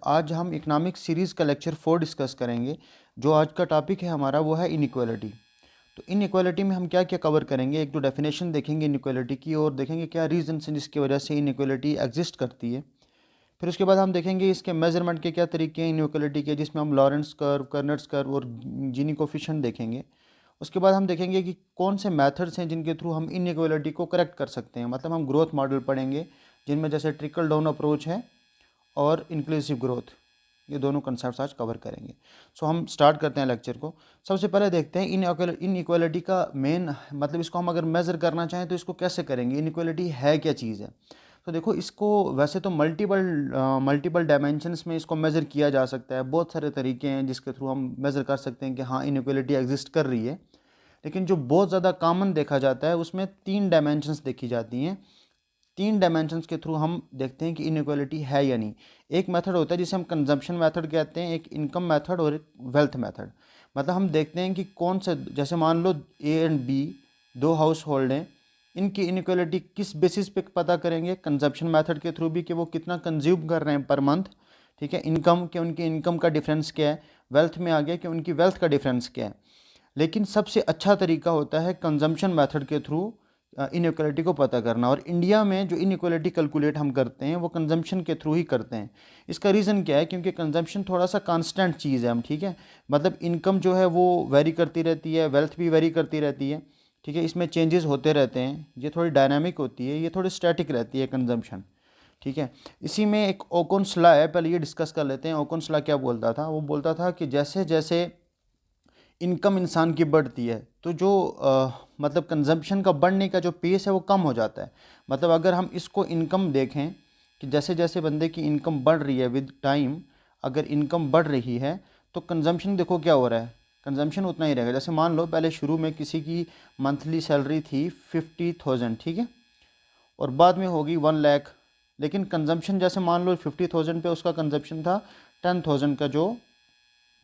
आज हम economic series का लेक्चर 4 डिस्कस करेंगे। जो आज का टॉपिक है हमारा वो है इनइक्वालिटी। तो इनइक्वालिटी में हम क्या क्या कवर करेंगे, एक तो डेफिनेशन देखेंगे इनइक्वालिटी की और देखेंगे क्या रीजंस हैं जिसकी वजह से इनइक्वालिटी एग्जिस्ट करती है। फिर उसके बाद हम देखेंगे इसके मेजरमेंट के क्या तरीके हैं इनइक्वालिटी के, जिसमें हम लॉरेंस कर्व, कर्नट्स कर्व और जीनी कोफिशिएंट देखेंगे। उसके बाद हम देखेंगे कि कौन से मेथड्स हैं जिनके थ्रू हम इनइक्वालिटी को करेक्ट कर सकते हैं। मतलब हम ग्रोथ मॉडल पढ़ेंगे जिनमें जैसे ट्रिकल डाउन अप्रोच है और इंक्लूसिव ग्रोथ, ये दोनों कंसेप्ट आज कवर करेंगे। सो हम स्टार्ट करते हैं लेक्चर को। सबसे पहले देखते हैं इनइक्वालिटी का मेन मतलब, इसको हम अगर मेज़र करना चाहें तो इसको कैसे करेंगे, इनइक्वालिटी है क्या चीज़ है। तो देखो, इसको वैसे तो मल्टीपल डायमेंशंस में इसको मेज़र किया जा सकता है। बहुत सारे तरीके हैं जिसके थ्रू हम मेज़र कर सकते हैं कि हाँ इनइक्वालिटी एग्जिस्ट कर रही है। लेकिन जो बहुत ज़्यादा कॉमन देखा जाता है उसमें 3 डायमेंशंस देखी जाती हैं। 3 डायमेंशंस के थ्रू हम देखते हैं कि इनइक्वालिटी है या नहीं। एक मेथड होता है जिसे हम कंजम्पशन मेथड कहते हैं, एक इनकम मेथड और एक वेल्थ मेथड। मतलब हम देखते हैं कि कौन से, जैसे मान लो ए एंड बी दो हाउस होल्ड हैं, इनकी इनइक्वालिटी किस बेसिस पे पता करेंगे, कंजम्पशन मेथड के थ्रू भी कि वो कितना कंज्यूम कर रहे हैं पर मंथ। ठीक है, इनकम के उनकी इनकम का डिफरेंस क्या है, वेल्थ में आ गया कि उनकी वेल्थ का डिफरेंस क्या है। लेकिन सबसे अच्छा तरीका होता है कंजम्पशन मेथड के थ्रू इनइक्वालिटी को पता करना। और इंडिया में जो इनइक्वालिटी कैलकुलेट हम करते हैं वो कंजम्पशन के थ्रू ही करते हैं। इसका रीज़न क्या है, क्योंकि कंजम्पशन थोड़ा सा कांस्टेंट चीज़ है हम, ठीक है। मतलब इनकम जो है वो वेरी करती रहती है, वेल्थ भी वेरी करती रहती है, ठीक है। इसमें चेंजेस होते रहते हैं, ये थोड़ी डायनामिक होती है, ये थोड़ी स्टैटिक रहती है कंजम्पशन, ठीक है। इसी में एक ओकन्स लॉ है, पहले ये डिस्कस कर लेते हैं। ओकन्स लॉ क्या बोलता था, वो बोलता था कि जैसे जैसे इनकम इंसान की बढ़ती है तो जो मतलब कंजम्पशन का बढ़ने का जो पेस है वो कम हो जाता है। मतलब अगर हम इसको इनकम देखें कि जैसे जैसे बंदे की इनकम बढ़ रही है विद टाइम, अगर इनकम बढ़ रही है तो कंजम्पशन देखो क्या हो रहा है, कंजम्पशन उतना ही रहेगा। जैसे मान लो पहले शुरू में किसी की मंथली सैलरी थी 50,000, ठीक है, और बाद में होगी 1 लाख। लेकिन कंजम्पशन जैसे मान लो 50,000 पे उसका कंजम्पशन था 10,000 का जो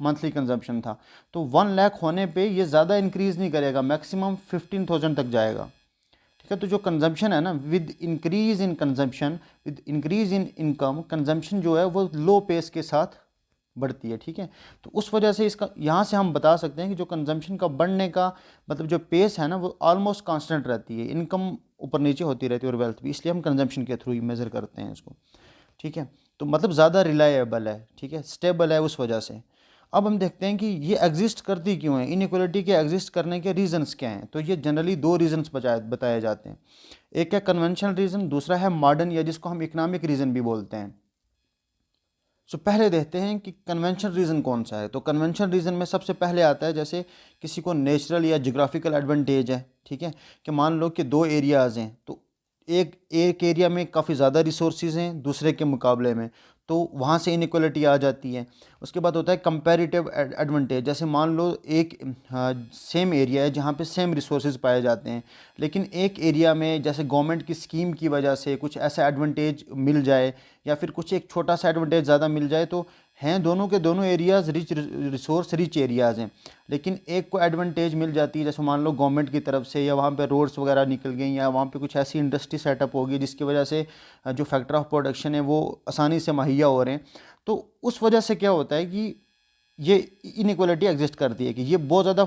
मंथली कंजम्पशन था, तो 1 लाख होने पे ये ज़्यादा इंक्रीज़ नहीं करेगा, मैक्सिमम 15,000 तक जाएगा, ठीक है। तो जो कंजम्पशन है ना, with increase in consumption, with increase in income, consumption जो है वो लो पेस के साथ बढ़ती है, ठीक है। तो उस वजह से इसका यहाँ से हम बता सकते हैं कि जो कंजम्पशन का बढ़ने का मतलब जो पेस है ना वो ऑलमोस्ट कांस्टेंट रहती है, इनकम ऊपर नीचे होती रहती है और वेल्थ भी, इसलिए हम कंजम्पशन के थ्रू ही मेज़र करते हैं इसको, ठीक है। तो मतलब ज़्यादा रिलायबल है, ठीक है, स्टेबल है उस वजह से। अब हम देखते हैं कि ये एग्जिस्ट करती क्यों है, इनइक्वालिटी के एग्जिस्ट करने के रीजंस क्या हैं। तो ये जनरली 2 रीजंस बताए जाते हैं। एक है कन्वेंशनल रीजन, दूसरा है मॉडर्न, या जिसको हम इकोनॉमिक रीजन भी बोलते हैं। सो पहले देखते हैं कि कन्वेंशनल रीज़न कौन सा है। तो कन्वेंशनल रीज़न में सबसे पहले आता है जैसे किसी को नेचुरल या जोग्राफिकल एडवांटेज है, ठीक है, कि मान लो कि 2 एरियाज़ हैं, तो एक एक एरिया में काफ़ी ज़्यादा रिसोर्सेज हैं दूसरे के मुकाबले में, तो वहाँ से इनइक्वालिटी आ जाती है। उसके बाद होता है कंपैरेटिव एडवांटेज, जैसे मान लो एक सेम एरिया है जहाँ पे सेम रिसोर्सेज पाए जाते हैं, लेकिन एक एरिया में जैसे गवर्नमेंट की स्कीम की वजह से कुछ ऐसा एडवांटेज मिल जाए या फिर कुछ एक छोटा सा एडवांटेज ज़्यादा मिल जाए, तो हैं दोनों के दोनों एरियाज़ रिसोर्स रिच एरियाज़ हैं। लेकिन एक को एडवांटेज मिल जाती है, जैसे मान लो गवर्नमेंट की तरफ से, या वहाँ पे रोड्स वगैरह निकल गई, या वहाँ पे कुछ ऐसी इंडस्ट्री सेटअप होगी जिसकी वजह से जो फैक्टर ऑफ प्रोडक्शन है वो आसानी से मुहैया हो रहे हैं। तो उस वजह से क्या होता है कि ये इनइक्वालिटी एग्जिस्ट करती है कि ये बहुत ज़्यादा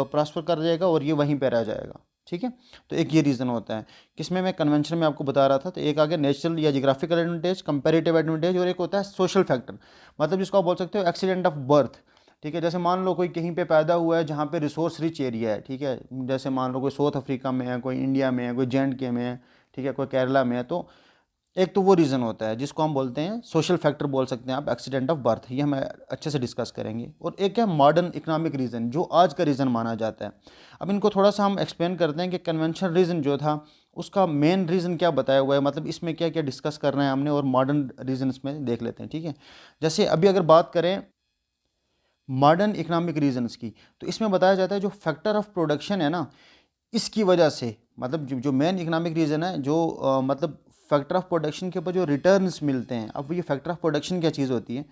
प्रॉस्पर कर जाएगा और ये वहीं पर रह जाएगा, ठीक है। तो एक ये रीज़न होता है, किसमें मैं कन्वेंशन में आपको बता रहा था। तो एक आ गया नेचुरल या जियोग्राफिकल एडवांटेज, कंपैरेटिव एडवांटेज, और एक होता है सोशल फैक्टर, मतलब जिसको आप बोल सकते हो एक्सीडेंट ऑफ बर्थ, ठीक है। जैसे मान लो कोई कहीं पे पैदा हुआ है जहाँ पे रिसोर्स रिच एरिया है, ठीक है, जैसे मान लो कोई साउथ अफ्रीका में है, कोई इंडिया में है, कोई J&K में है, ठीक है, कोई केरला में है। तो एक तो वो रीज़न होता है जिसको हम बोलते हैं सोशल फैक्टर, बोल सकते हैं आप एक्सीडेंट ऑफ बर्थ, ये हम अच्छे से डिस्कस करेंगे। और एक है मॉडर्न इकोनॉमिक रीज़न, जो आज का रीज़न माना जाता है। अब इनको थोड़ा सा हम एक्सप्लेन करते हैं कि कन्वेंशनल रीज़न जो था उसका मेन रीज़न क्या बताया हुआ है, मतलब इसमें क्या क्या डिस्कस करना है हमने, और मॉडर्न रीजन्स में देख लेते हैं, ठीक है। जैसे अभी अगर बात करें मॉडर्न इकोनॉमिक रीजन्स की, तो इसमें बताया जाता है जो फैक्टर ऑफ प्रोडक्शन है ना, इसकी वजह से, मतलब जो मेन इकोनॉमिक रीज़न है, जो मतलब फैक्टर ऑफ प्रोडक्शन के ऊपर जो रिटर्न्स मिलते हैं। अब ये फैक्टर ऑफ प्रोडक्शन क्या चीज़ होती है,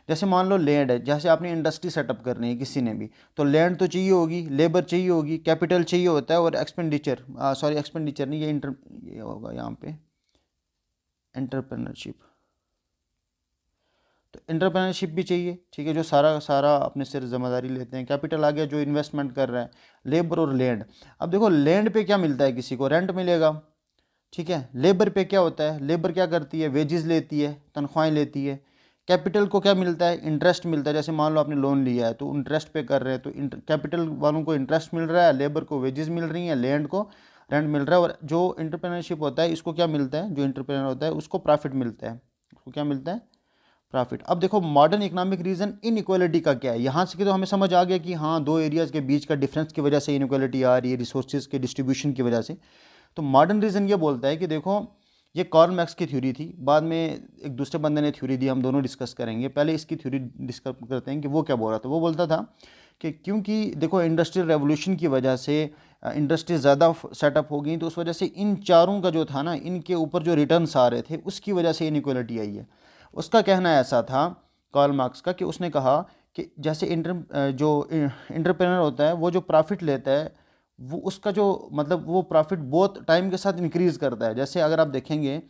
जैसे मान लो लैंड है, जैसे आपने इंडस्ट्री सेटअप करनी है किसी ने भी, तो लैंड तो चाहिए होगी, लेबर चाहिए होगी, कैपिटल चाहिए होता है, और एक्सपेंडिचर, सॉरी एक्सपेंडिचर नहीं, ये होगा यहाँ पे एंटरप्रेन्योरशिप। तो एंटरप्रेन्योरशिप भी चाहिए, ठीक है, जो सारा सारा अपने सिर जिम्मेदारी लेते हैं। कैपिटल आ गया जो इन्वेस्टमेंट कर रहा है। लेबर और लैंड, अब देखो लैंड पे क्या मिलता है, किसी को रेंट मिलेगा, ठीक है। लेबर पे क्या होता है, लेबर क्या करती है, वेजेस लेती है, तनख्वाहें लेती है। कैपिटल को क्या मिलता है, इंटरेस्ट मिलता है। जैसे मान लो आपने लोन लिया है तो इंटरेस्ट पे कर रहे हैं, तो कैपिटल वालों को इंटरेस्ट मिल रहा है, लेबर को वेजेस मिल रही हैं, लैंड को रेंट मिल रहा है। और जो एंटरप्रेन्योरशिप होता है इसको क्या मिलता है, जो एंटरप्रेन्योर होता है उसको प्रॉफिट मिलता है। उसको क्या मिलता है, प्रॉफिट। अब देखो मॉडर्न इकोनॉमिक रीजन इनइक्वालिटी का क्या है, यहाँ से तो हमें समझ आ गया कि हाँ दो एरियाज़ के बीच का डिफरेंस की वजह से इनइक्वालिटी आ रही है, रिसोर्सेज के डिस्ट्रीब्यूशन की वजह से। तो मॉडर्न रीजन ये बोलता है कि देखो ये कार्ल मैक्स की थ्योरी थी, बाद में एक दूसरे बंदे ने थ्योरी दी, हम दोनों डिस्कस करेंगे। पहले इसकी थ्योरी डिस्कस करते हैं कि वो क्या बोल रहा था। वो बोलता था कि क्योंकि देखो इंडस्ट्रियल रेवोल्यूशन की वजह से इंडस्ट्री ज़्यादा सेटअप हो गई, तो उस वजह से इन चारों का जो था ना, इनके ऊपर जो रिटर्न्स आ रहे थे उसकी वजह से इनइक्वालिटी आई है। उसका कहना ऐसा था कार्ल मार्क्स का कि उसने कहा कि जैसे जो इंटरप्रेनर होता है वो जो प्रॉफिट लेता है वो उसका जो मतलब वो प्रॉफिट बहुत टाइम के साथ इंक्रीज़ करता है। जैसे अगर आप देखेंगे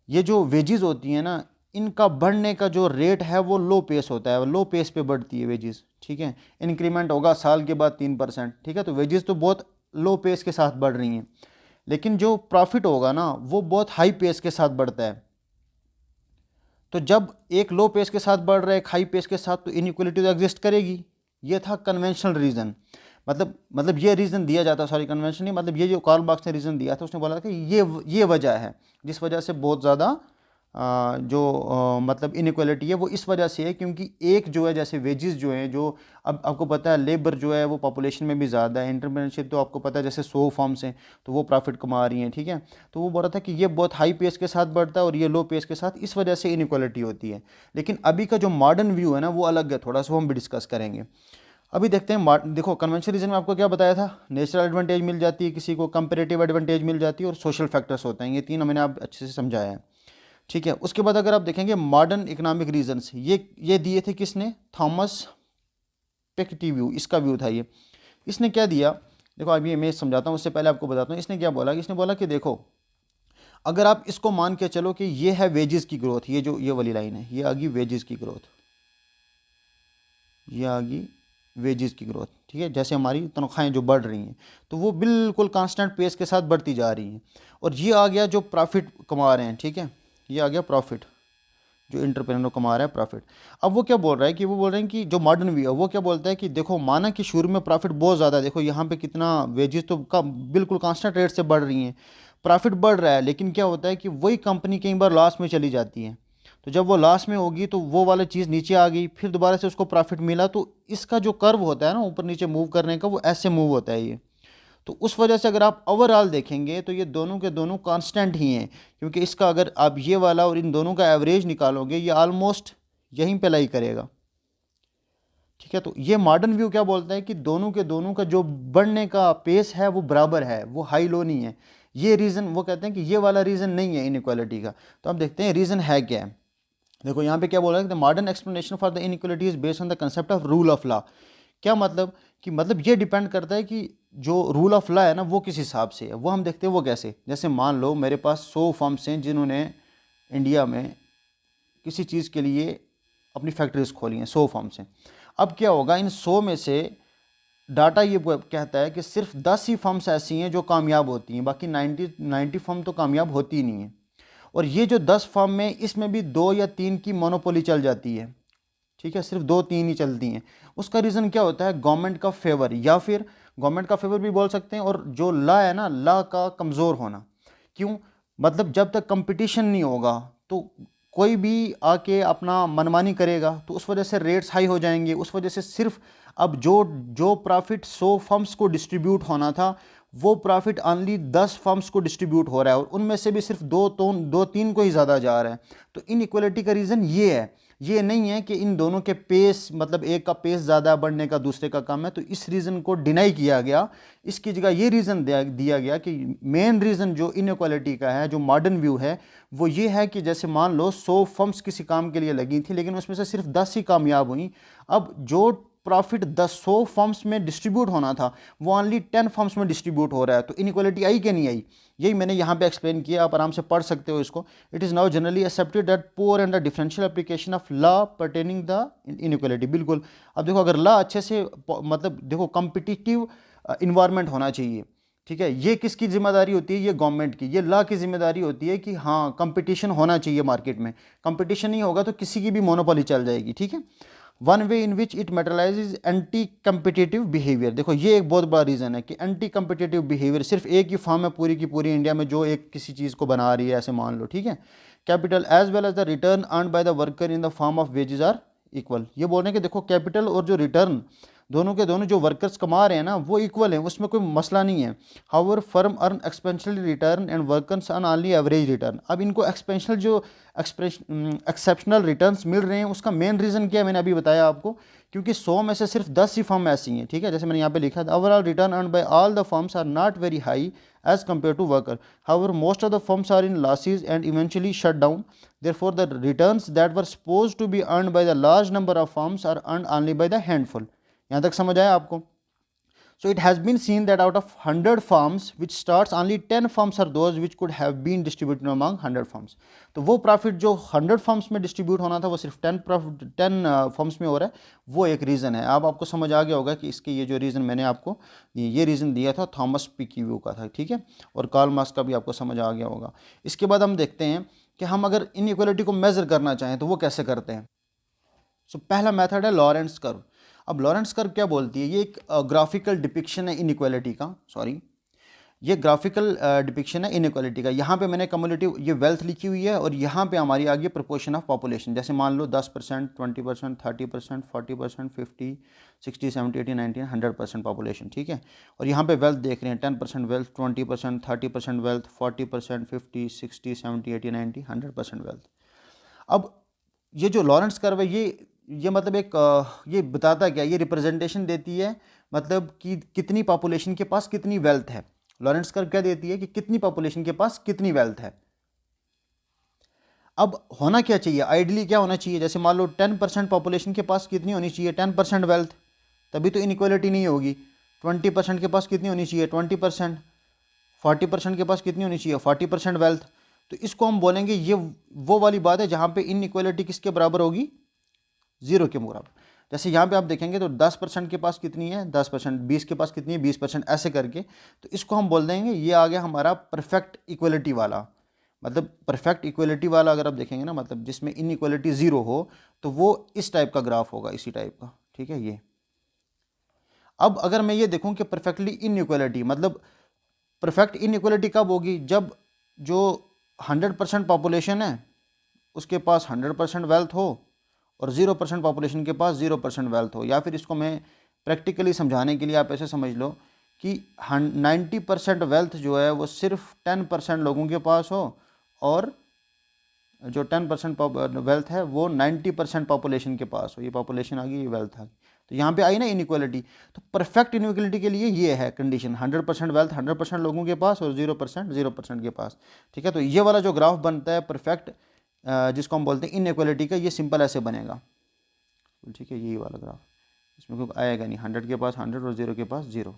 ये जो वेजेस होती हैं ना, इनका बढ़ने का जो रेट है वो लो पेस होता है, लो पेस पे बढ़ती है वेजेस, ठीक है। इंक्रीमेंट होगा साल के बाद 3%, ठीक है। तो वेजेस तो बहुत लो पेस के साथ बढ़ रही हैं, लेकिन जो प्रॉफिट होगा ना वो बहुत हाई पेस के साथ बढ़ता है। तो जब एक लो पेस के साथ बढ़ रहा है, एक हाई पेस के साथ, तो इनइक्वालिटी तो एग्जिस्ट करेगी। ये था कन्वेंशनल रीज़न। मतलब ये रीज़न दिया जाता, सॉरी कन्वेंशन नहीं, मतलब ये जो कार्ल मार्क्स ने रीज़न दिया था, उसने बोला कि ये वजह है जिस वजह से बहुत ज़्यादा मतलब इनइक्वालिटी है वो इस वजह से है क्योंकि एक जो है जैसे वेजेस जो हैं, जो अब आपको पता है लेबर जो है वो पॉपुलेशन में भी ज़्यादा है। एंटरप्रेन्योरशिप तो आपको पता है जैसे 100 फर्म्स हैं तो वो प्रॉफिट कमा रही हैं, ठीक है। तो वो बोल रहा था कि ये बहुत हाई पेस के साथ बढ़ता है और ये लो पेस के साथ, इस वजह से इनइक्वालिटी होती है। लेकिन अभी का जो मॉडर्न व्यू है ना वो अलग है थोड़ा सा, वो हम भी डिस्कस करेंगे। अभी देखते हैं देखो कन्वेंशनल रीजन में आपको क्या बताया था, नेचुरल एडवांटेज मिल जाती है किसी को, कंपेरेटिव एडवांटेज मिल जाती है और सोशल फैक्टर्स होते हैं। ये तीन मैंने आप अच्छे से समझाया है, ठीक है। उसके बाद अगर आप देखेंगे मॉडर्न इकोनॉमिक रीजन्स, ये दिए थे किसने, थॉमस पिकेटी व्यू, इसका व्यू था ये। इसने क्या दिया, देखो अभी मैं समझाता हूँ, उससे पहले आपको बताता हूँ इसने क्या बोला। इसने बोला कि देखो अगर आप इसको मान के चलो कि ये है वेजेस की ग्रोथ, ये जो ये वाली लाइन है ये आ गई वेजेस की ग्रोथ, ये आ गई वेजेस की ग्रोथ, ठीक है। जैसे हमारी तनख्वाहें जो बढ़ रही हैं तो वो बिल्कुल कांस्टेंट पेस के साथ बढ़ती जा रही हैं। और ये आ गया जो प्रॉफिट कमा रहे हैं, ठीक है, ये आ गया प्रॉफिट, जो एंटरप्रेन्योर कमा रहा है प्रॉफिट। अब वो क्या बोल रहा है कि वो बोल रहे हैं कि जो मॉडर्न व्यू है वो क्या बोलता है कि देखो माना कि शुरू में प्रॉफिट बहुत ज़्यादा है, देखो यहाँ पे कितना वेजेस तो बिल्कुल कांस्टेंट रेट से बढ़ रही हैं, प्रॉफिट बढ़ रहा है, लेकिन क्या होता है कि वही कंपनी कई बार लॉस में चली जाती है। तो जब वो लॉस में होगी तो वो वाला चीज़ नीचे आ गई, फिर दोबारा से उसको प्रॉफिट मिला, तो इसका जो कर्व होता है ना ऊपर नीचे मूव करने का, वो ऐसे मूव होता है ये। तो उस वजह से अगर आप ओवरऑल देखेंगे तो ये दोनों के दोनों कांस्टेंट ही हैं, क्योंकि इसका अगर आप ये वाला और इन दोनों का एवरेज निकालोगे ये ऑलमोस्ट यहीं पे लाई करेगा, ठीक है। तो ये मॉडर्न व्यू क्या बोलता है कि दोनों के दोनों का जो बढ़ने का पेस है वो बराबर है, वो हाई लो नहीं है। ये रीज़न वो कहते हैं कि ये वाला रीज़न नहीं है इनइक्वालिटी का। तो हम देखते हैं रीज़न है क्या है। देखो यहाँ पे क्या बोला है, the modern explanation for the inequality is based on the concept of rule of law. क्या मतलब कि मतलब ये डिपेंड करता है कि जो रूल ऑफ लॉ है ना वो किस हिसाब से है। वो हम देखते हैं वो कैसे, जैसे मान लो मेरे पास 100 फर्म्स हैं जिन्होंने इंडिया में किसी चीज़ के लिए अपनी फैक्ट्रीज खोली हैं, 100 फर्म्स हैं। अब क्या होगा, इन 100 में से डाटा ये कहता है कि सिर्फ 10 ही फर्म्स ऐसी हैं जो कामयाब होती हैं, बाकी 90 फर्म तो कामयाब होती ही नहीं है। और ये जो 10 फर्म में इसमें भी 2 या 3 की मोनोपोली चल जाती है, ठीक है, सिर्फ 2-3 ही चलती हैं। उसका रीज़न क्या होता है, गवर्नमेंट का फेवर, या फिर गवर्नमेंट का फेवर भी बोल सकते हैं, और जो लॉ है ना लॉ का कमज़ोर होना। क्यों, मतलब जब तक कंपटीशन नहीं होगा तो कोई भी आके अपना मनमानी करेगा, तो उस वजह से रेट्स हाई हो जाएंगे। उस वजह से सिर्फ अब जो प्रॉफिट 100 फर्म्स को डिस्ट्रीब्यूट होना था वो प्रॉफिट ओनली 10 फर्म्स को डिस्ट्रीब्यूट हो रहा है, और उनमें से भी सिर्फ 2-3 को ही ज़्यादा जा रहा है। तो इनइक्वालिटी का रीज़न ये है, ये नहीं है कि इन दोनों के पेस, मतलब एक का पेस ज़्यादा बढ़ने का दूसरे का कम है, तो इस रीज़न को डिनाई किया गया। इसकी जगह ये रीज़न दिया गया कि मेन रीज़न जो इनइक्वालिटी का है, जो मॉडर्न व्यू है, वो ये है कि जैसे मान लो 100 फर्म्स किसी काम के लिए लगी थी, लेकिन उसमें से सिर्फ 10 ही कामयाब हुई। अब जो प्रॉफिट 100 फर्म्स में डिस्ट्रीब्यूट होना था वो ओनली 10 फर्म्स में डिस्ट्रीब्यूट हो रहा है, तो इनइक्वालिटी आई कि नहीं आई? यही मैंने यहाँ पे एक्सप्लेन किया, आप आराम से पढ़ सकते हो इसको। It is now generally accepted that poor and the differential application of law pertaining the inequality. बिल्कुल। अब देखो अगर लॉ अच्छे से मतलब देखो कम्पिटिटिव इन्वायरमेंट होना चाहिए, ठीक है, ये किसकी जिम्मेदारी होती है? ये गवर्नमेंट की, ये लॉ की जिम्मेदारी होती है कि हाँ कंपटीशन होना चाहिए मार्केट में, कंपटीशन नहीं होगा तो किसी की भी मोनोपोली चल जाएगी, ठीक है। One way in which it materializes anti competitive behaviour, देखो ये एक बहुत बड़ा रीज़न है कि एंटी कम्पिटिटिव बिहेवियर सिर्फ एक ही फर्म है पूरी की पूरी इंडिया में जो एक किसी चीज़ को बना रही है, ऐसे मान लो, ठीक है। Capital as well as the return earn by the worker in the form of wages are equal, ये बोल रहे हैं कि देखो कैपिटल और जो रिटर्न दोनों के दोनों जो वर्कर्स कमा रहे हैं ना वो इक्वल हैं, उसमें कोई मसला नहीं है। However firm earn exceptional return and workers earn only average return. अब इनको एक्सपेंशनल जो एक्सेप्शनल रिटर्न्स मिल रहे हैं उसका मेन रीज़न क्या है? मैंने अभी बताया आपको, क्योंकि 100 में से सिर्फ 10 ही फर्म ऐसी हैं, ठीक है, जैसे मैंने यहाँ पे लिखा था overall return earn by all the firms are not very high as compare to worker, however most of the firms are in losses and eventually shut down, therefore the returns that were supposed to be earned by the large number of firms are earned only by the handful। यहाँ तक समझ आया आपको? So it has been seen that out of 100 firms which starts only 10 firms are those which could have been distributed among 100 firms। तो वो profit जो 100 firms में distribute होना था वो सिर्फ 10 फर्म्स में हो रहा है, वो एक रीज़न है। अब आपको समझ आ गया होगा कि इसके ये जो रीज़न मैंने आपको ये रीज़न दिया था थॉमस पिक्यूव्यू का था, ठीक है, और कार्ल मार्क्स का भी आपको समझ आ गया होगा। इसके बाद हम देखते हैं कि हम अगर इनइक्वालिटी को मेज़र करना चाहें तो वो कैसे करते हैं। सो पहला मेथड है लॉरेंट्ज कर्व। अब लॉरेंट्ज कर्व क्या बोलती है? ये एक ग्राफिकल डिपिक्शन है इनइक्वालिटी का, सॉरी, ये ग्राफिकल डिपिक्शन है इनइक्वालिटी का। यहाँ पे मैंने कम्युलेटिव ये वेल्थ लिखी हुई है और यहाँ पे हमारी आ गई प्रोपोर्शन ऑफ पॉपुलेशन, जैसे मान लो 10%, 20%, 30%, 40%, 50, 60, 70, 80, 90, 100% पॉपुलेशन, ठीक है। और यहाँ पे वेल्थ देख रहे हैं 10% वेल्थ, 20%, 30% वेल्थ, 40%, 50, 60, 70, 80, 90, 100% वेल्थ। अब ये जो लॉरेंट्ज कर्व है ये मतलब एक ये बताता क्या? ये रिप्रेजेंटेशन देती है मतलब कि कितनी पॉपुलेशन के पास कितनी वेल्थ है। लॉरेंट्ज कर्व क्या देती है कि कितनी पॉपुलेशन के पास कितनी वेल्थ है। अब होना क्या चाहिए? आइडियली क्या होना चाहिए? जैसे मान लो 10% पॉपुलेशन के पास कितनी होनी चाहिए? 10% वेल्थ, तभी तो इनइक्वालिटी नहीं होगी। 20% के पास कितनी होनी चाहिए? 20%। 40% के पास कितनी होनी चाहिए? 40% वेल्थ। तो इसको हम बोलेंगे ये वो वाली बात है जहाँ पे इनइक्वालिटी किसके बराबर होगी? 0 के बराबर। जैसे यहाँ पे आप देखेंगे तो 10% के पास कितनी है? 10%। 20 के पास कितनी है? 20%। ऐसे करके तो इसको हम बोल देंगे ये आ गया हमारा परफेक्ट इक्वलिटी वाला। मतलब परफेक्ट इक्वलिटी वाला अगर आप देखेंगे ना, मतलब जिसमें इनइक्वालिटी 0 हो, तो वो इस टाइप का ग्राफ होगा, इसी टाइप का, ठीक है। ये अब अगर मैं ये देखूं कि परफेक्टली इनइक्वालिटी, मतलब परफेक्ट इनइक्वालिटी कब होगी? जब जो 100% पॉपुलेशन है उसके पास 100% वेल्थ हो और 0% पॉपुलेशन के पास 0% वेल्थ हो। या फिर इसको मैं प्रैक्टिकली समझाने के लिए आप ऐसे समझ लो कि 90% वेल्थ जो है वो सिर्फ 10% लोगों के पास हो और जो 10% वेल्थ है वो 90% पॉपुलेशन के पास हो। ये पॉपुलेशन आ गई, ये वेल्थ आ गई, तो यहाँ पे आई ना इनइक्वालिटी। तो परफेक्ट इनइक्वालिटी के लिए ये है कंडीशन, 100% वेल्थ 100% लोगों के पास और 0% के पास, ठीक है। तो ये वाला जो ग्राफ बनता है परफेक्ट, जिसको हम बोलते हैं इनइक्वालिटी का, ये सिंपल ऐसे बनेगा, ठीक है, यही वाला ग्राफ। इसमें कोई आएगा नहीं, 100 के पास 100 और 0 के पास 0।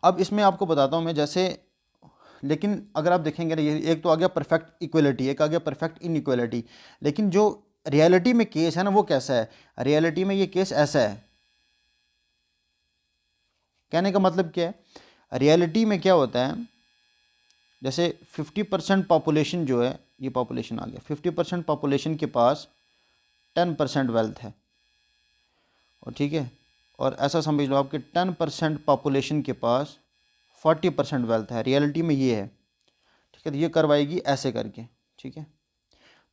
अब इसमें आपको बताता हूँ मैं, जैसे लेकिन अगर आप देखेंगे ना, ये एक तो आ गया परफेक्ट इक्वलिटी, एक आ गया परफेक्ट इनइक्वालिटी, लेकिन जो रियलिटी में केस है ना वो कैसा है? रियलिटी में ये केस ऐसा है। कहने का मतलब क्या है? रियलिटी में क्या होता है, जैसे 50% पॉपुलेशन जो है, ये पॉपुलेशन आ गया, 50% पॉपुलेशन के पास 10% वेल्थ है, और ठीक है, और ऐसा समझ लो आपके 10% पॉपुलेशन के पास 40% वेल्थ है। रियलिटी में ये है, ठीक है। तो ये करवाएगी ऐसे करके, ठीक है।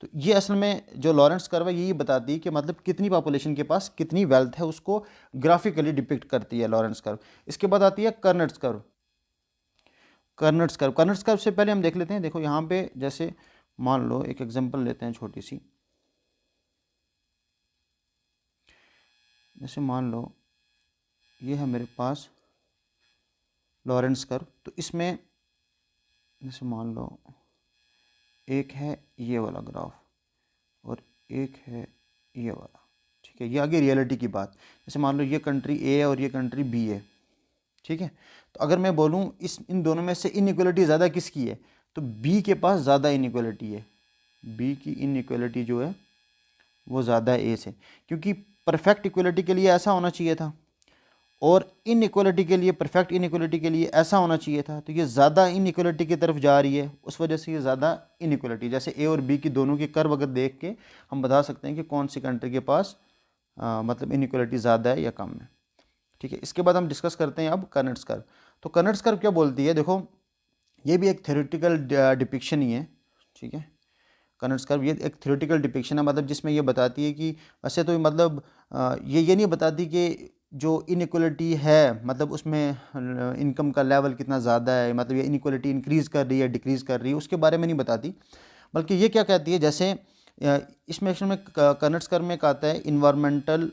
तो ये असल में जो लॉरेंट्ज कर्व है यही बताती है कि मतलब कितनी पॉपुलेशन के पास कितनी वेल्थ है, उसको ग्राफिकली डिपिक्ट करती है लॉरेंट्ज कर्व। इसके बाद आती है कर्नेट्स कर्व। कर्नेट्स कर्व से पहले हम देख लेते हैं, देखो यहाँ पे जैसे मान लो एक एग्जांपल लेते हैं छोटी सी, जैसे मान लो ये है मेरे पास लॉरेंट्ज कर्व। तो इसमें जैसे मान लो एक है ये वाला ग्राफ और एक है ये वाला, ठीक ठीक है, ये आगे रियलिटी की बात। जैसे मान लो ये कंट्री ए है और ये कंट्री बी है, ठीक है, तो अगर मैं बोलूँ इन दोनों में से इनइक्वलिटी ज़्यादा किसकी है, तो बी के पास ज़्यादा इनइक्वलिटी है, बी की इनइक्वलिटी जो है वो ज़्यादा है ए से, क्योंकि परफेक्ट इक्वलिटी के लिए ऐसा होना चाहिए था और इनइक्वलिटी के लिए, परफेक्ट इनइक्वलिटी के लिए ऐसा होना चाहिए था, तो ये ज़्यादा इनइक्वलिटी की तरफ जा रही है, उस वजह से ये ज़्यादा इनइक्वलिटी। जैसे ए और बी की दोनों की कर्व अगर देख के हम बता सकते हैं कि कौन सी कंट्री के पास मतलब इनइक्वलिटी ज़्यादा है या कम है, ठीक है। इसके बाद हम डिस्कस करते हैं अब कर्नेट्स कर्व। तो कर्नेट्स कर्व क्या बोलती है, देखो ये भी एक थ्योरेटिकल डिपिक्शन ही है, ठीक है। कर्नेट्स कर्व ये एक थ्योरेटिकल डिपिक्शन है, मतलब जिसमें ये बताती है कि वैसे तो मतलब ये नहीं बताती कि जो इनइक्वलिटी है मतलब उसमें इनकम का लेवल कितना ज़्यादा है, मतलब ये इनइक्वलिटी इंक्रीज़ कर रही है डिक्रीज़ कर रही है, उसके बारे में नहीं बताती। बल्कि ये क्या कहती है, जैसे इसमें एक्शन में कर्नेट्स कर्व में एक आता है इन्वायरमेंटल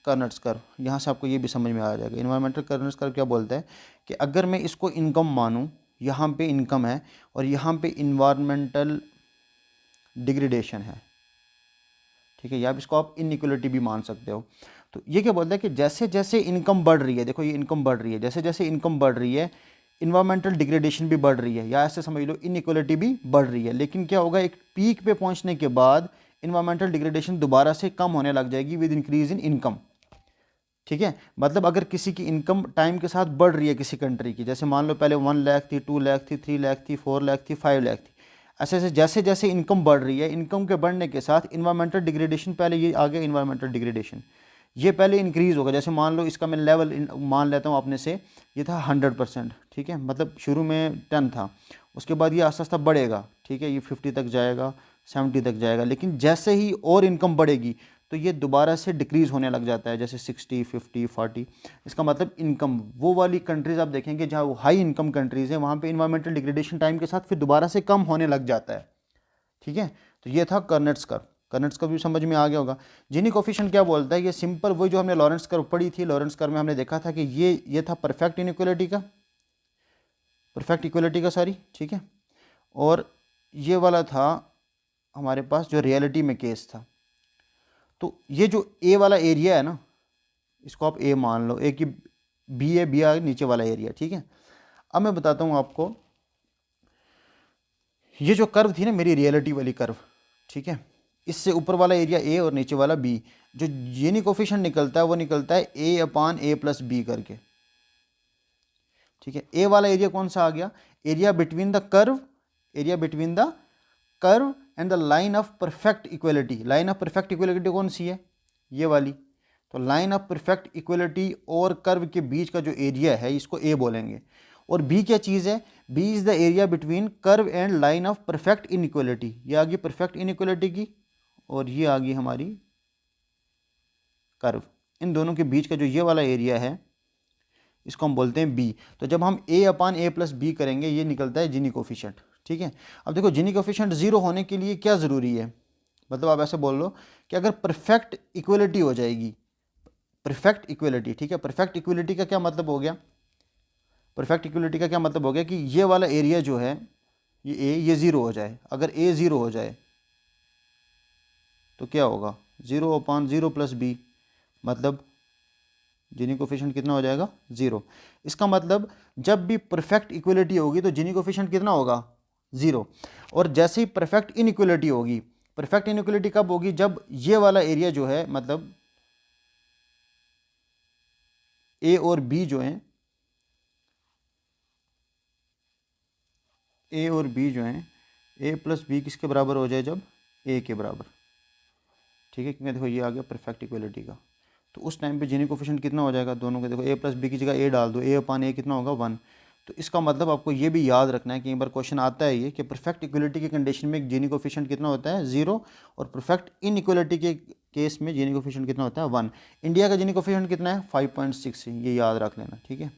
कर्नेट्स कर्व। यहाँ से आपको ये भी समझ में आ जाएगा। इन्वायरमेंटल कर्नेट्स कर्व क्या बोलता है कि अगर मैं इसको इनकम मानूँ, यहाँ पे इनकम है और यहाँ पे इन्वायरमेंटल डिग्रेडेशन है, ठीक है, या इसको आप इनइक्वलिटी भी मान सकते हो। तो ये क्या बोलता है कि जैसे जैसे इनकम बढ़ रही है, देखो ये इनकम बढ़ रही है, जैसे जैसे इनकम बढ़ रही है इन्वायरमेंटल डिग्रेडेशन भी बढ़ रही है, या ऐसे समझ लो इनइक्वलिटी भी बढ़ रही है। लेकिन क्या होगा, एक पीक पे पहुंचने के बाद इन्वायरमेंटल डिग्रेडेशन दोबारा से कम होने लग जाएगी विद इंक्रीज इन इनकम, ठीक है। मतलब अगर किसी की इनकम टाइम के साथ बढ़ रही है किसी कंट्री की, जैसे मान लो पहले 1 लाख थी, 2 लाख थी, 3 लाख थी, 4 लाख थी, 5 लाख थी, ऐसे ऐसे जैसे जैसे इनकम बढ़ रही है, इनकम के बढ़ने के साथ इन्वायरमेंटल डिग्रेडेशन, पहले ये आ गया इन्वायरमेंटल डिग्रेडेशन, ये पहले इंक्रीज़ होगा। जैसे मान लो इसका मैं लेवल मान लेता हूँ अपने से, ये था 100%, ठीक है, मतलब शुरू में 10 था, उसके बाद ये आस्ता आस्ता बढ़ेगा, ठीक है, ये 50 तक जाएगा, 70 तक जाएगा। लेकिन जैसे ही और इनकम बढ़ेगी तो ये दोबारा से डिक्रीज़ होने लग जाता है, जैसे 60, 50, 40। इसका मतलब इनकम, वो वाली कंट्रीज़ आप देखेंगे जहाँ वो हाई इनकम कंट्रीज़ हैं, वहाँ पे इन्वायरमेंटल डिग्रेडेशन टाइम के साथ फिर दोबारा से कम होने लग जाता है, ठीक है। तो ये था कर्नेट्स कर्व। कर्नेट्स कर्व भी समझ में आ गया होगा। जीनी कोफिशिएंट क्या बोलता है, ये सिंपल वही जो हमने लॉरेंस कर्व पढ़ी थी, लॉरेंस कर्व में हमने देखा था कि ये था परफेक्ट इनइक्वलिटी का, परफेक्ट इक्वलिटी का, सॉरी, ठीक है। और ये वाला था हमारे पास जो रियलिटी में केस था। तो ये जो ए वाला एरिया है ना, इसको आप ए मान लो, ए की बी है, बी आ नीचे वाला एरिया, ठीक है। अब मैं बताता हूँ आपको, ये जो कर्व थी ना मेरी रियलिटी वाली कर्व, ठीक है, इससे ऊपर वाला एरिया ए और नीचे वाला बी, जो जीनी कोफिशिएंट निकलता है वो निकलता है ए अपान ए प्लस बी करके, ठीक है। ए वाला एरिया कौन सा आ गया, area between the curve, area between the curve and the line of perfect equality. Line of perfect equality कौन सी है, ये वाली। तो लाइन ऑफ परफेक्ट इक्वलिटी और कर्व के बीच का जो एरिया है इसको ए बोलेंगे। और बी क्या चीज़ है, B is the area between curve and line of perfect inequality. ये आ गई परफेक्ट इनइक्वलिटी की और ये आ गई हमारी कर्व। इन दोनों के बीच का जो ये वाला एरिया है इसको हम बोलते हैं बी। तो जब हम ए अपान ए प्लस बी करेंगे ये निकलता है जीनी कोफिशिएंट, ठीक है। अब देखो जीनी कोफिशिएंट 0 होने के लिए क्या ज़रूरी है, मतलब आप ऐसे बोल लो कि अगर परफेक्ट इक्वलिटी हो जाएगी, परफेक्ट इक्वलिटी, ठीक है। परफेक्ट इक्वलिटी का क्या मतलब हो गया, परफेक्ट इक्वलिटी का क्या मतलब हो गया कि ये वाला एरिया जो है ये ए, ये 0 हो जाए। अगर ए 0 हो जाए तो क्या होगा, 0 अपान 0 प्लस बी, मतलब जीनी कोफिशिएंट कितना हो जाएगा, 0। इसका मतलब जब भी परफेक्ट इक्वलिटी होगी तो जीनी कोफिशिएंट कितना होगा, 0। और जैसे ही परफेक्ट इनइक्वलिटी होगी, परफेक्ट इनइक्वलिटी कब होगी, जब ये वाला एरिया जो है, मतलब ए और बी जो हैं, ए और बी जो हैं, ए प्लस बी किसके बराबर हो जाए, जब ए के बराबर, ठीक है। क्योंकि देखो ये आ गया परफेक्ट इक्वलिटी का, तो उस टाइम पे जीनी कोफिशिएंट कितना हो जाएगा दोनों के, देखो ए प्लस बी की जगह ए डाल दो, ए अपान ए कितना होगा, 1। तो इसका मतलब आपको ये भी याद रखना है कि एक बार क्वेश्चन आता है ये कि परफेक्ट इक्वलिटी की कंडीशन में जीनी कोफिशिएंट कितना होता है, 0, और परफेक्ट इनइक्वलिटी के केस में जीनी कोफिशिएंट कितना होता है, 1। इंडिया का जीनी कोफिशिएंट कितना है, 5.6, ये याद रख लेना, ठीक है।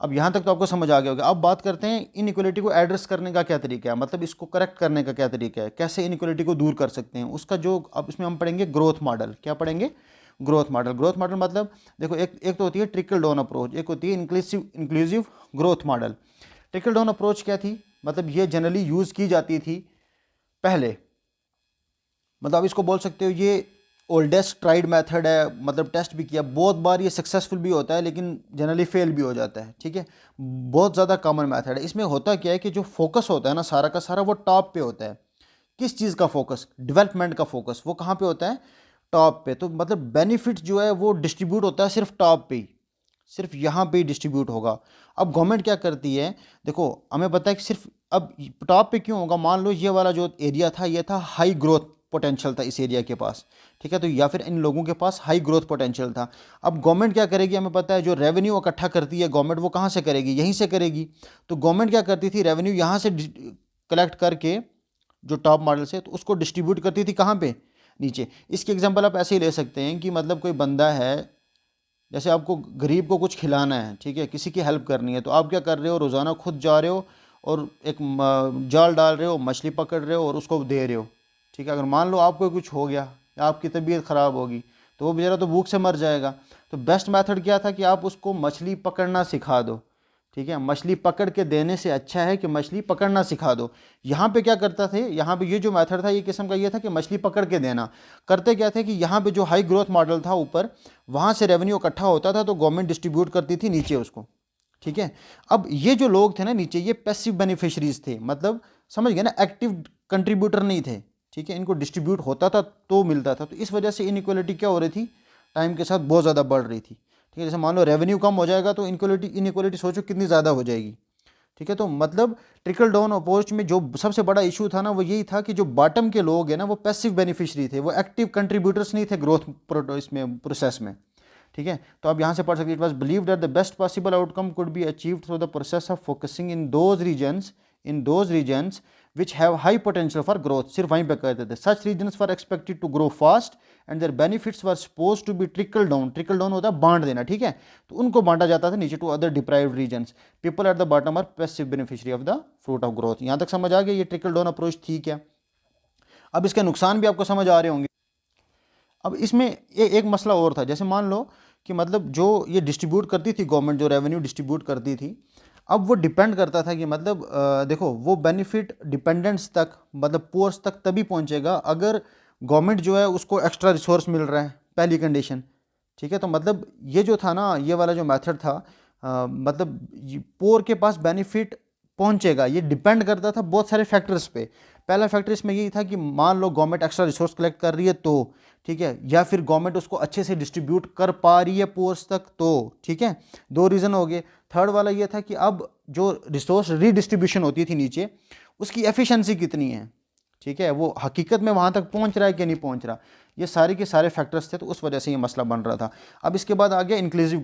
अब यहाँ तक तो आपको समझ आ गया होगा। अब बात करते हैं इनइक्वलिटी को एड्रेस करने का क्या तरीका है, मतलब इसको करेक्ट करने का क्या तरीका है, कैसे इनइक्वलिटी को दूर कर सकते हैं उसका जो, अब इसमें हम पढ़ेंगे ग्रोथ मॉडल। क्या पढ़ेंगे, ग्रोथ मॉडल। ग्रोथ मॉडल मतलब देखो एक तो होती है ट्रिकल डाउन अप्रोच, एक होती है inclusive growth model. Trickle down approach क्या थी, मतलब ये जनरली यूज़ की जाती थी पहले, मतलब आप इसको बोल सकते हो ये ओल्डेस्ट ट्राइड मेथड है, मतलब टेस्ट भी किया बहुत बार, ये सक्सेसफुल भी होता है लेकिन जनरली फेल भी हो जाता है, ठीक है। बहुत ज़्यादा कॉमन मेथड है। इसमें होता क्या है कि जो फोकस होता है ना सारा का सारा वो टॉप पे होता है। किस चीज़ का फोकस? डेवलपमेंट का फोकस। वो कहाँ पे होता है? टॉप पे। तो मतलब बेनिफिट जो है वो डिस्ट्रीब्यूट होता है सिर्फ टॉप पे ही, सिर्फ यहाँ पे ही डिस्ट्रीब्यूट होगा। अब गवर्नमेंट क्या करती है, देखो हमें पता है कि सिर्फ अब टॉप पे क्यों होगा, मान लो ये वाला जो एरिया था ये था हाई ग्रोथ पोटेंशियल था इस एरिया के पास, ठीक है, तो या फिर इन लोगों के पास हाई ग्रोथ पोटेंशियल था। अब गवर्नमेंट क्या करेगी, हमें पता है जो रेवेन्यू इकट्ठा करती है गवर्नमेंट वो कहाँ से करेगी, यहीं से करेगी। तो गवर्नमेंट क्या करती थी, रेवेन्यू यहाँ से कलेक्ट करके जो टॉप मॉडल से, तो उसको डिस्ट्रीब्यूट करती थी कहाँ पे, नीचे। इसकी एग्जांपल आप ऐसे ही ले सकते हैं कि मतलब कोई बंदा है, जैसे आपको गरीब को कुछ खिलाना है, ठीक है, किसी की हेल्प करनी है, तो आप क्या कर रहे हो, रोज़ाना खुद जा रहे हो और एक जाल डाल रहे हो, मछली पकड़ रहे हो और उसको दे रहे हो, ठीक है। अगर मान लो आपको कुछ हो गया या आपकी तबीयत ख़राब होगी तो वो बेचारा तो भूख से मर जाएगा। तो बेस्ट मेथड क्या था कि आप उसको मछली पकड़ना सिखा दो, ठीक है। मछली पकड़ के देने से अच्छा है कि मछली पकड़ना सिखा दो। यहाँ पे क्या करता थे, यहाँ पे ये जो मेथड था ये किस्म का ये था कि मछली पकड़ के देना। करते क्या थे कि यहाँ पे जो हाई ग्रोथ मॉडल था ऊपर, वहाँ से रेवेन्यू इकट्ठा होता था तो गवर्नमेंट डिस्ट्रीब्यूट करती थी नीचे उसको, ठीक है। अब ये जो लोग थे ना नीचे, ये पैसिव बेनिफिशरीज थे, मतलब समझ गए ना, एक्टिव कंट्रीब्यूटर नहीं थे, ठीक है। इनको डिस्ट्रीब्यूट होता था तो मिलता था। तो इस वजह से इनइक्वालिटी क्या हो रही थी, टाइम के साथ बहुत ज़्यादा बढ़ रही थी, ठीक है। जैसे मान लो रेवेन्यू कम हो जाएगा तो इनइक्वालिटी सोचो कितनी ज़्यादा हो जाएगी, ठीक है। तो मतलब ट्रिकल डाउन अप्रोच में जो सबसे बड़ा इशू था ना वो यही था कि जो बॉटम के लोग हैं ना वो पैसिव बेनिफिशरी थे, वो एक्टिव कंट्रीब्यूटर्स नहीं थे ग्रोथ इसमें प्रोसेस में, ठीक है। तो आप यहाँ से पढ़ सकते हैं, it was believe that the best possible outcome could be achieve through the process of focusing in those regions which have high potential for growth. सिर्फ वहीं पे कहते थे such regions for expected to grow fast and their benefits were suppose to be trickle down. Trickle down होता है बांट देना, ठीक है। तो उनको बांटा जाता था नीचे to other deprived regions. People at the bottom are passive beneficiary of the fruit of growth. यहाँ तक समझ आ गया, ये ट्रिकल डाउन अप्रोच थी क्या। अब इसके नुकसान भी आपको समझ आ रहे होंगे। अब इसमें एक मसला और था, जैसे मान लो कि मतलब जो ये डिस्ट्रीब्यूट करती थी गवर्नमेंट, जो रेवेन्यू डिस्ट्रीब्यूट करती थी, अब वो डिपेंड करता था कि मतलब देखो वो बेनिफिट डिपेंडेंट्स तक, मतलब पुअर्स तक तभी पहुंचेगा अगर गवर्नमेंट जो है उसको एक्स्ट्रा रिसोर्स मिल रहा है, पहली कंडीशन, ठीक है। तो मतलब ये जो था ना, ये वाला जो मेथड था, मतलब पुअर के पास बेनिफिट पहुंचेगा, ये डिपेंड करता था बहुत सारे फैक्टर्स पे। पहला फैक्टर इसमें यही था कि मान लो गवर्नमेंट एक्स्ट्रा रिसोर्स कलेक्ट कर रही है तो, ठीक है, या फिर गवर्नमेंट उसको अच्छे से डिस्ट्रीब्यूट कर पा रही है पोर्स तक तो, ठीक है। दो रीज़न हो गए। थर्ड वाला ये था कि अब जो रिसोर्स रीडिस्ट्रीब्यूशन होती थी नीचे, उसकी एफिशिएंसी कितनी है, ठीक है, वो हकीकत में वहाँ तक पहुँच रहा है कि नहीं पहुँच रहा। ये सारे के सारे फैक्टर्स थे, तो उस वजह से ये मसला बन रहा था। अब इसके बाद आ गया इंक्लूसिव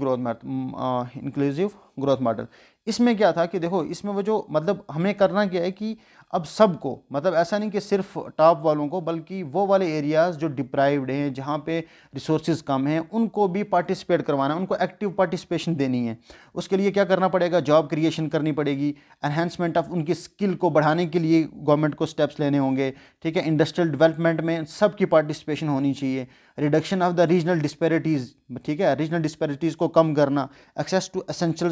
ग्रोथ मॉडल। इसमें क्या था कि देखो इसमें वो जो मतलब हमें करना क्या है कि अब सबको, मतलब ऐसा नहीं कि सिर्फ टॉप वालों को, बल्कि वो वाले एरियाज़ जो डिप्राइव्ड हैं, जहाँ पे रिसोर्सेज कम हैं, उनको भी पार्टिसिपेट करवाना है, उनको एक्टिव पार्टिसिपेशन देनी है। उसके लिए क्या करना पड़ेगा, जॉब क्रिएशन करनी पड़ेगी, एनहेंसमेंट ऑफ उनकी स्किल को बढ़ाने के लिए गवर्नमेंट को स्टेप्स लेने होंगे, ठीक है। इंडस्ट्रियल डेवलपमेंट में सबकी पार्टिसिपेशन होनी चाहिए। Reduction of the regional disparities, ठीक है, रीजनल डिस्पैरिटीज़ को कम करना। एक्सेस टू एसेंशियल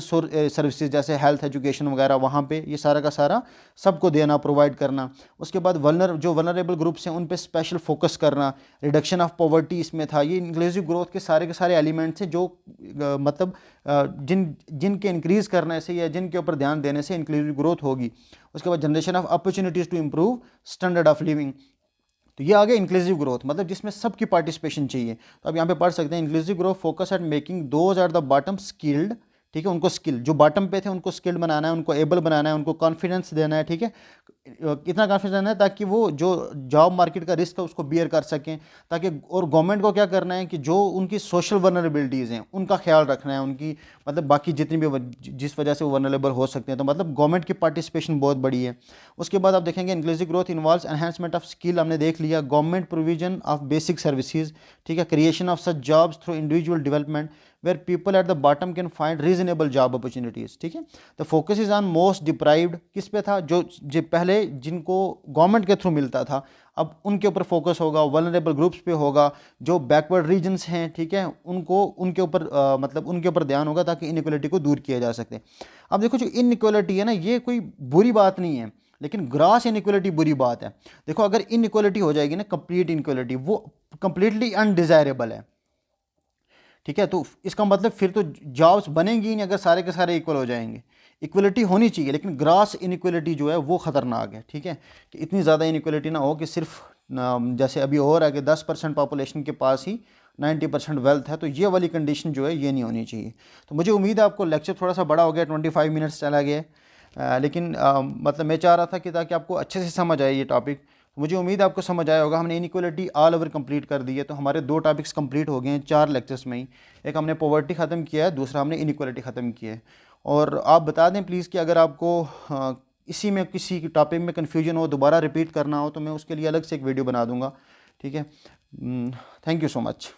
सर्विसेज जैसे हेल्थ, एजुकेशन वगैरह, वहाँ पे ये सारा का सारा सबको देना, प्रोवाइड करना। उसके बाद वल्नरेबल ग्रुप्स हैं उन पे स्पेशल फोकस करना। रिडक्शन ऑफ पॉवर्टी इसमें था। ये इंक्लूसिव ग्रोथ के सारे एलिमेंट्स हैं जो मतलब जिनके इंक्रीज़ करने से या जिनके ऊपर ध्यान देने से इंक्लूसिव ग्रोथ होगी। उसके बाद generation of opportunities to improve standard of living. तो ये आ गया इंक्लूसिव ग्रोथ, मतलब जिसमें सबकी पार्टिसिपेशन चाहिए। तो अब यहाँ पे पढ़ सकते हैं, inclusive growth focus at making those are the bottom skilled, ठीक है, उनको स्किल, जो बॉटम पे थे उनको स्किल्ड बनाना है, उनको एबल बनाना है, उनको कॉन्फिडेंस देना है, ठीक है। कितना कॉन्फिडेंस देना है ताकि वो जो जॉब मार्केट का रिस्क है उसको बियर कर सकें, ताकि, और गवर्नमेंट को क्या करना है कि जो उनकी सोशल वनरेबिलिटीज़ हैं उनका ख्याल रखना है, उनकी मतलब बाकी जितनी भी जिस वजह से वो वनरेबल हो सकते हैं। तो मतलब गवर्नमेंट की पार्टिसिपेशन बहुत बड़ी है। उसके बाद आप देखेंगे inclusive growth involves enhancement of skill, हमने देख लिया, government provision of basic services, ठीक है, creation of such jobs through individual development where people at the bottom can find reasonable job opportunities, ठीक है। The focus is on most deprived, किस पे था, जो पहले जिनको गवर्नमेंट के थ्रू मिलता था, अब उनके ऊपर फोकस होगा। वल्नरेबल ग्रुप्स पे होगा, जो बैकवर्ड रीजन्स हैं, ठीक है, उनको उनके ऊपर मतलब उनके ऊपर ध्यान होगा ताकि इनइक्वालिटी को दूर किया जा सके। अब देखो जो इनइक्वालिटी है ना, ये कोई बुरी बात नहीं है। लेकिन ग्रास इनइक्वलिटी बुरी बात है। देखो अगर इनइक्वलिटी हो जाएगी ना, कंप्लीट इनइक्वलिटी, वो कंप्लीटली अनडिज़ायरेबल है, ठीक है। तो इसका मतलब फिर तो जॉब्स बनेंगी ही नहीं अगर सारे के सारे इक्वल हो जाएंगे। इक्वलिटी होनी चाहिए, लेकिन ग्रास इनइक्वलिटी जो है वो ख़तरनाक है, ठीक है। कि इतनी ज़्यादा इनइक्वलिटी ना हो कि सिर्फ जैसे अभी हो रहा है कि 10% पॉपुलेशन के पास ही 90% वेल्थ है, तो ये वाली कंडीशन जो है ये नहीं होनी चाहिए। तो मुझे उम्मीद है आपको लेक्चर थोड़ा सा बड़ा हो गया, 25 मिनट्स चला गया, लेकिन मतलब मैं चाह रहा था कि ताकि आपको अच्छे से समझ आए ये टॉपिक। मुझे उम्मीद है आपको समझ आया होगा। हमने इनइक्वलिटी ऑल ओवर कंप्लीट कर दी है, तो हमारे 2 टॉपिक्स कंप्लीट हो गए हैं 4 लेक्चर्स में ही। एक हमने पॉवर्टी ख़त्म किया है, दूसरा हमने इनइक्वलिटी ख़त्म किया है। और आप बता दें प्लीज़ कि अगर आपको इसी में किसी टॉपिक में कन्फ्यूजन हो, दोबारा रिपीट करना हो, तो मैं उसके लिए अलग से एक वीडियो बना दूँगा, ठीक है। Thank you so much.